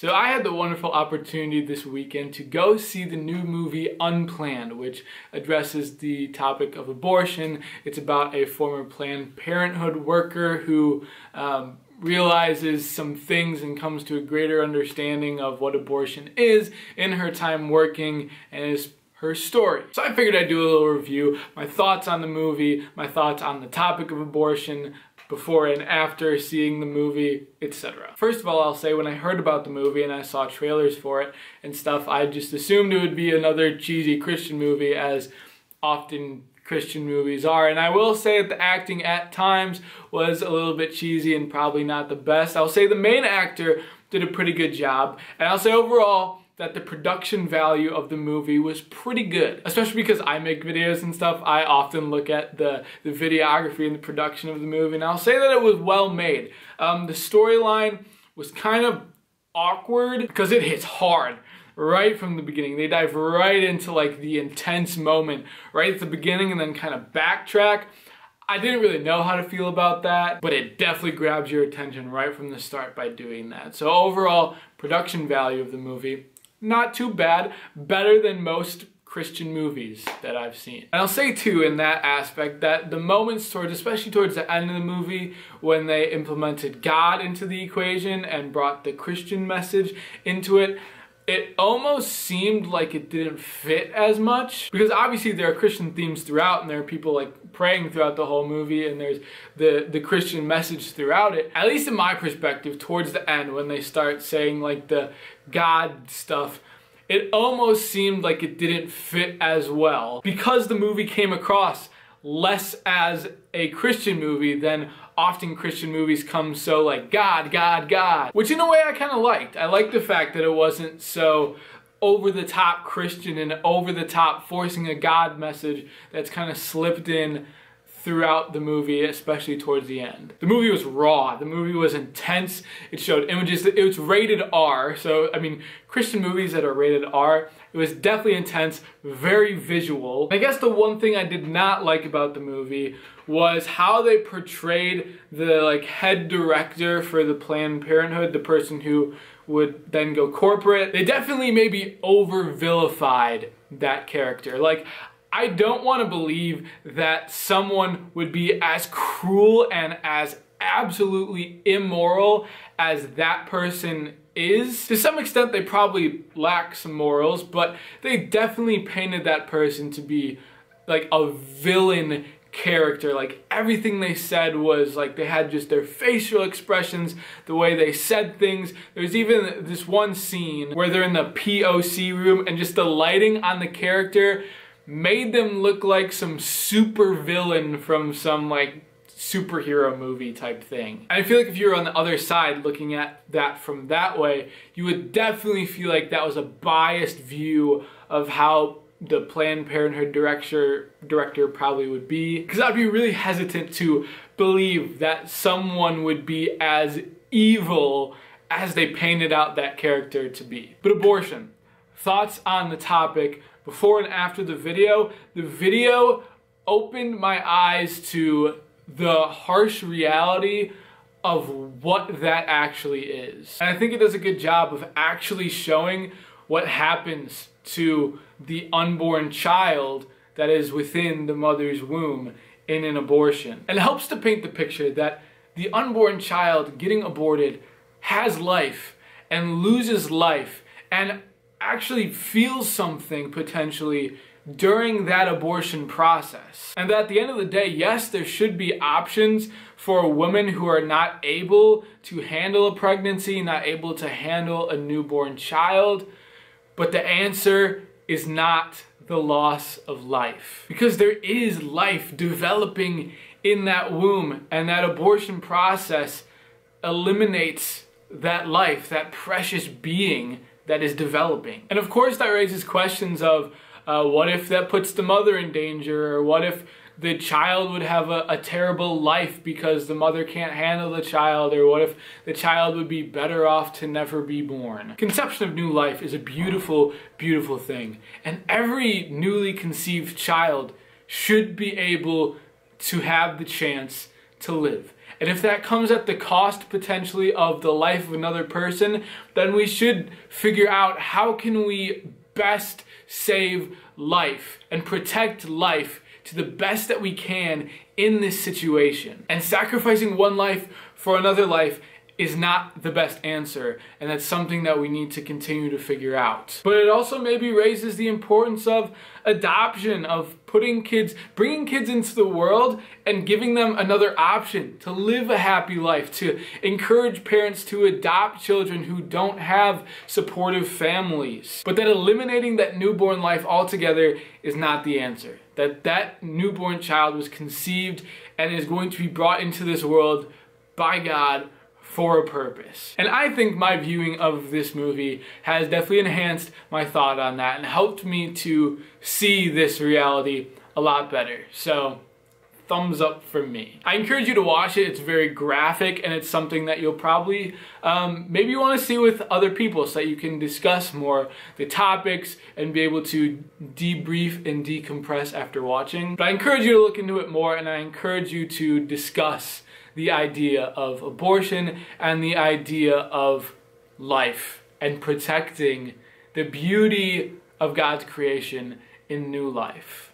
So I had the wonderful opportunity this weekend to go see the new movie Unplanned, which addresses the topic of abortion. It's about a former Planned Parenthood worker who realizes some things and comes to a greater understanding of what abortion is in her time working, and is her story. So I figured I'd do a little review, my thoughts on the movie, my thoughts on the topic of abortion, before and after seeing the movie, etc. First of all, I'll say when I heard about the movie and I saw trailers for it and stuff, I just assumed it would be another cheesy Christian movie, as often Christian movies are. And I will say that the acting at times was a little bit cheesy and probably not the best. I'll say the main actor did a pretty good job. And I'll say overall that the production value of the movie was pretty good. Especially because I make videos and stuff, I often look at the videography and the production of the movie, and I'll say that it was well made. The storyline was kind of awkward because it hits hard right from the beginning. They dive right into like the intense moment right at the beginning and then kind of backtrack. I didn't really know how to feel about that, but it definitely grabs your attention right from the start by doing that. So overall, production value of the movie, not too bad, better than most Christian movies that I've seen. And I'll say too in that aspect that the moments especially towards the end of the movie, when they implemented God into the equation and brought the Christian message into it, it almost seemed like it didn't fit as much, because obviously there are Christian themes throughout and there are people like praying throughout the whole movie and there's the Christian message throughout it. At least in my perspective, towards the end when they start saying like the God stuff, it almost seemed like it didn't fit as well, because the movie came across less as a Christian movie than often Christian movies come, so like God, God, God, which in a way I kind of liked. I liked the fact that it wasn't so over-the-top Christian and over-the-top forcing a God message that's kind of slipped in throughout the movie, especially towards the end. The movie was raw, the movie was intense, it showed images, it was rated R, so I mean, Christian movies that are rated R, it was definitely intense, very visual. I guess the one thing I did not like about the movie was how they portrayed the like head director for the Planned Parenthood, the person who would then go corporate. They definitely maybe over-vilified that character. Like, I don't want to believe that someone would be as cruel and as absolutely immoral as that person is. To some extent, they probably lack some morals, but they definitely painted that person to be like a villain character. Like, everything they said was like, they had just their facial expressions, the way they said things. There's even this one scene where they're in the POC room and just the lighting on the character made them look like some super villain from some like superhero movie type thing. And I feel like if you were on the other side looking at that from that way, you would definitely feel like that was a biased view of how the Planned Parenthood director probably would be. Because I'd be really hesitant to believe that someone would be as evil as they painted out that character to be. But abortion. Thoughts on the topic before and after the video. The video opened my eyes to the harsh reality of what that actually is. And I think it does a good job of actually showing what happens to the unborn child that is within the mother's womb in an abortion. And it helps to paint the picture that the unborn child getting aborted has life and loses life and actually feels something potentially during that abortion process. And that at the end of the day, yes, there should be options for women who are not able to handle a pregnancy, not able to handle a newborn child, but the answer is not the loss of life. Because there is life developing in that womb, and that abortion process eliminates that life, that precious being that is developing. And of course that raises questions of what if that puts the mother in danger, or what if the child would have a terrible life because the mother can't handle the child, or what if the child would be better off to never be born. Conception of new life is a beautiful, beautiful thing, and every newly conceived child should be able to have the chance to live. And if that comes at the cost potentially of the life of another person, then we should figure out how can we best save life and protect life to the best that we can in this situation. And sacrificing one life for another life is not the best answer, and that's something that we need to continue to figure out. But it also maybe raises the importance of adoption, of bringing kids into the world and giving them another option to live a happy life, to encourage parents to adopt children who don't have supportive families. But that eliminating that newborn life altogether is not the answer. That newborn child was conceived and is going to be brought into this world by God for a purpose. And I think my viewing of this movie has definitely enhanced my thought on that and helped me to see this reality a lot better. So, thumbs up from me. I encourage you to watch it. It's very graphic, and it's something that you'll probably maybe want to see with other people so that you can discuss more the topics and be able to debrief and decompress after watching. But I encourage you to look into it more, and I encourage you to discuss the idea of abortion and the idea of life and protecting the beauty of God's creation in new life.